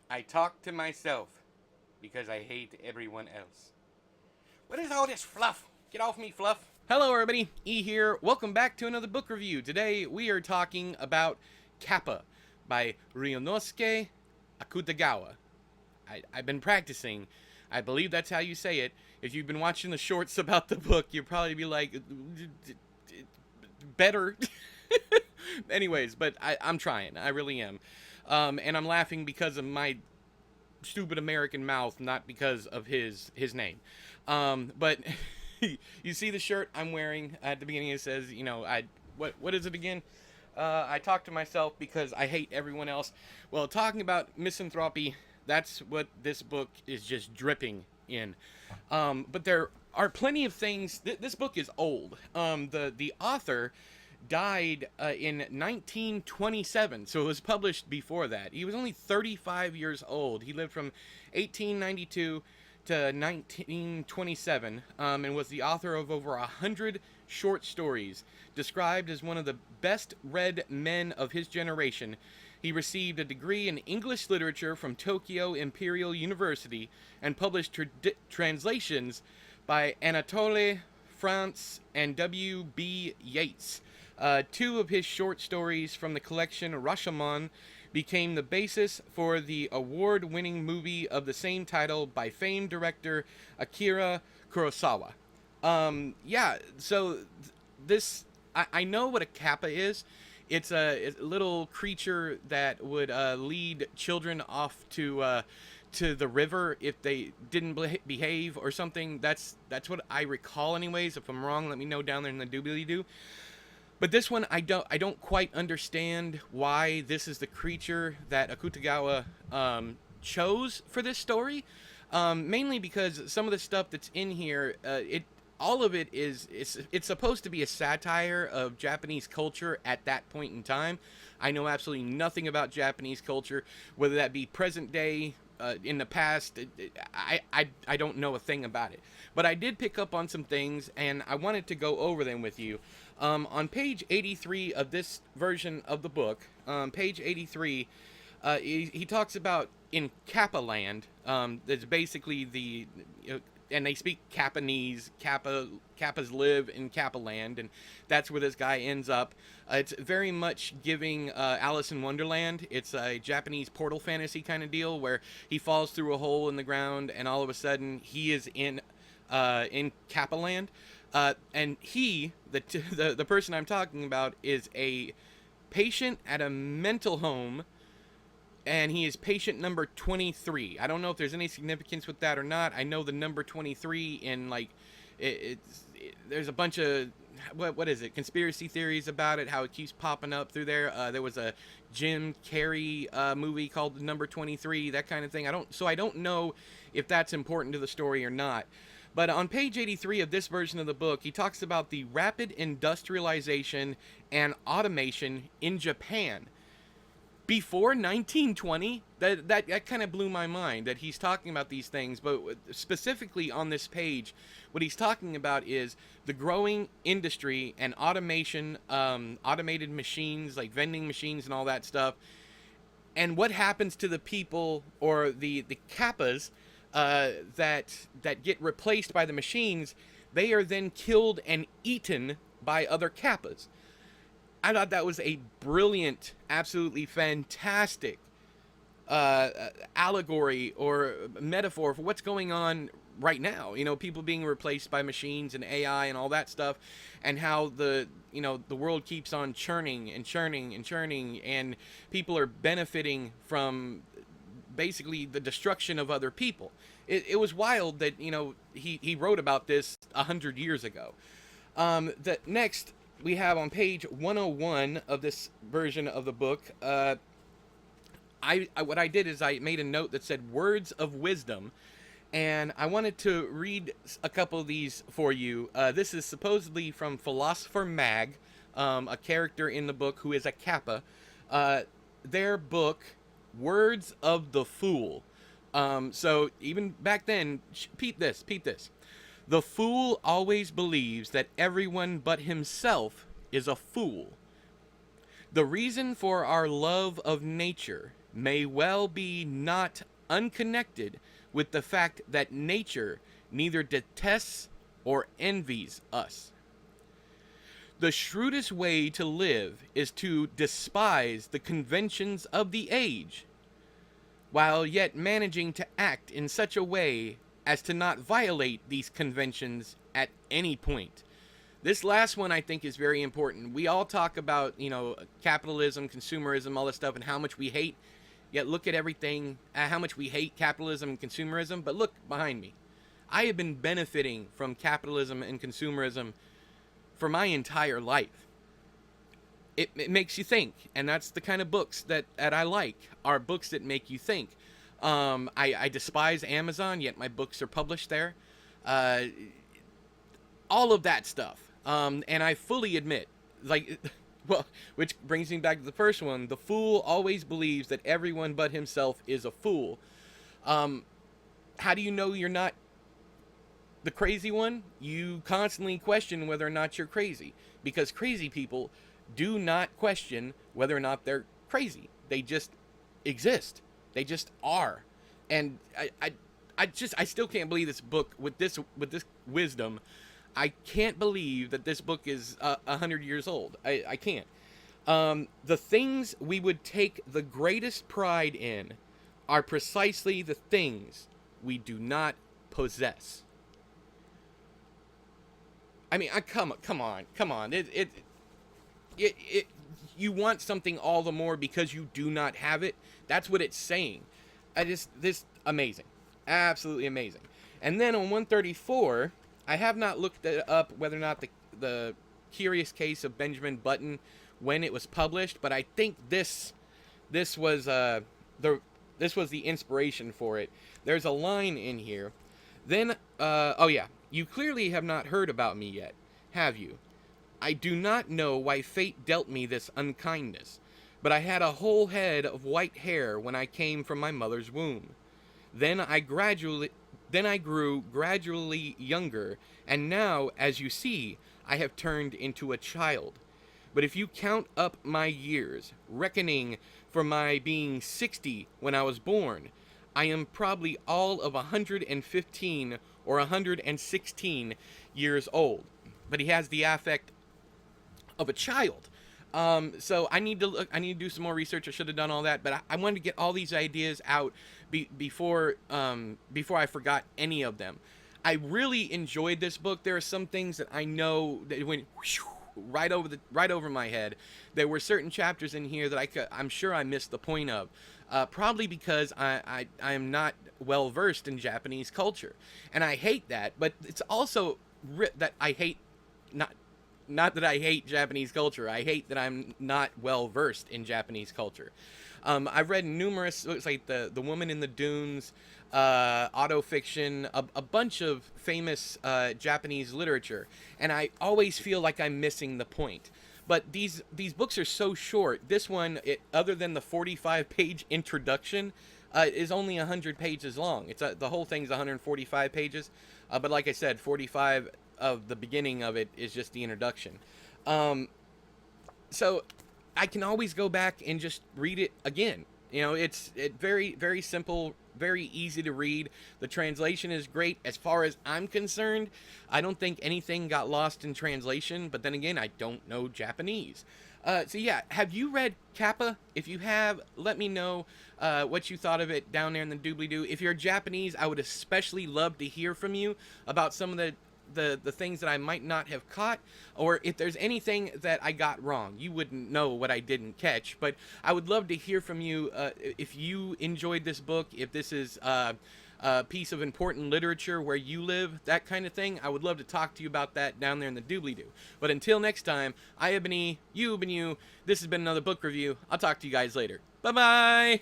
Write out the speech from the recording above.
I talk to myself because I hate everyone else. What is all this fluff? Get off me, fluff. Hello, everybody. E here. Welcome back to another book review. Today we are talking about KAPPA by Ryunosuke Akutagawa. I've been practicing. I believe that's how you say it. If you've been watching the shorts about the book, you'll probably be like, better. Anyways, but I'm trying. I really am. And I'm laughing because of my stupid American mouth, not because of his name. But you see the shirt I'm wearing at the beginning. It says, what is it again? I talk to myself because I hate everyone else. Well, talking about misanthropy, that's what this book is just dripping in. But there are plenty of things. This book is old. The author died in 1927, so it was published before that. He was only 35 years old. He lived from 1892 to 1927, and was the author of over 100 short stories. Described as one of the best read men of his generation, he received a degree in English literature from Tokyo Imperial University and published translations by Anatole France and W.B. Yeats. Two of his short stories from the collection Rashomon became the basis for the award-winning movie of the same title by famed director Akira Kurosawa. So this, I know what a kappa is. It's a little creature that would lead children off to the river if they didn't behave or something. That's what I recall, anyways. If I'm wrong, let me know down there in the doobly-doo. But this one, I don't quite understand why this is the creature that Akutagawa chose for this story. Mainly because some of the stuff that's in here, all of it it's supposed to be a satire of Japanese culture at that point in time. I know absolutely nothing about Japanese culture, whether that be present day, in the past. I don't know a thing about it. But I did pick up on some things, and I wanted to go over them with you. On page 83 of this version of the book, page 83, he talks about in Kappa land. That's basically and they speak Kappanese. Kappas live in Kappa land, and that's where this guy ends up. It's very much giving Alice in Wonderland. It's a Japanese portal fantasy kind of deal where he falls through a hole in the ground, and all of a sudden he is in Kappa land. And the person I'm talking about, is a patient at a mental home, and he is patient number 23. I don't know if there's any significance with that or not. I know the number 23 in, like, there's a bunch of, what is it, conspiracy theories about it, how it keeps popping up through there. There was a Jim Carrey movie called Number 23, that kind of thing. I don't know if that's important to the story or not. But on page 83 of this version of the book, he talks about the rapid industrialization and automation in Japan. Before 1920, that kind of blew my mind that he's talking about these things. But specifically on this page, what he's talking about is the growing industry and automation, automated machines like vending machines and all that stuff. And what happens to the people, or the kappas, that get replaced by the machines. They are then killed and eaten by other kappas. I thought that was a brilliant, absolutely fantastic allegory or metaphor for what's going on right now. People being replaced by machines and AI and all that stuff, and how the world keeps on churning and churning and churning, and people are benefiting from basically the destruction of other people. It was wild that he wrote about this 100 years ago. Next we have on page 101 of this version of the book, what I did is I made a note that said words of wisdom, and I wanted to read a couple of these for you. This is supposedly from Philosopher Mag, a character in the book who is a kappa. Their book, Words of the Fool. So even back then, peep this. The fool always believes that everyone but himself is a fool. The reason for our love of nature may well be not unconnected with the fact that nature neither detests or envies us. The shrewdest way to live is to despise the conventions of the age, while yet managing to act in such a way as to not violate these conventions at any point. This last one I think is very important. We all talk about, capitalism, consumerism, all this stuff, and how much we hate. Yet look at everything, how much we hate capitalism and consumerism. But look behind me. I have been benefiting from capitalism and consumerism for my entire life. It makes you think, and that's the kind of books that I like, are books that make you think. I despise Amazon, yet my books are published there. All of that stuff. And I fully admit, which brings me back to the first one, the fool always believes that everyone but himself is a fool. How do you know you're not the crazy one? You constantly question whether or not you're crazy, because crazy people do not question whether or not they're crazy. They just exist. They just are. And I still can't believe this book with this wisdom. I can't believe that this book is 100 years old. I can't. The things we would take the greatest pride in are precisely the things we do not possess. I mean, come on. You want something all the more because you do not have it. That's what it's saying. This amazing, absolutely amazing. And then on 134, I have not looked up whether or not the Curious Case of Benjamin Button, when it was published, but I think this was the inspiration for it. There's a line in here. Then you clearly have not heard about me yet, have you? I do not know why fate dealt me this unkindness, but I had a whole head of white hair when I came from my mother's womb. Then I grew gradually younger, and now, as you see, I have turned into a child. But if you count up my years, reckoning from my being 60 when I was born, I am probably all of 115 or 116 years old. But he has the affect of a child. So I need to do some more research. I should have done all that, but I wanted to get all these ideas out before I forgot any of them. I really enjoyed this book. There are some things that I know that went right over my head. There were certain chapters in here that I'm sure I missed the point of, probably because I am not well versed in Japanese culture, and I hate that. But it's also that I hate not that I hate Japanese culture. I hate that I'm not well versed in Japanese culture. I've read numerous, looks like the Woman in the Dunes, autofiction, a bunch of famous Japanese literature, and I always feel like I'm missing the point. But these books are so short. This one, other than the 45-page introduction, is only 100 pages long. The whole thing's 145 pages, but like I said, 45 of the beginning of it is just the introduction. So I can always go back and just read it again. It's very, very simple, very easy to read. The translation is great as far as I'm concerned. I don't think anything got lost in translation, but then again, I don't know Japanese. So yeah, have you read KAPPA? If you have, let me know what you thought of it down there in the doobly-doo. If you're Japanese, I would especially love to hear from you about some of the things that I might not have caught, or if there's anything that I got wrong. You wouldn't know what I didn't catch, but I would love to hear from you if you enjoyed this book, if this is a piece of important literature where you live, that kind of thing. I would love to talk to you about that down there in the doobly-doo. But until next time, I have been E, you have been you. This has been another book review. I'll talk to you guys later. Bye-bye!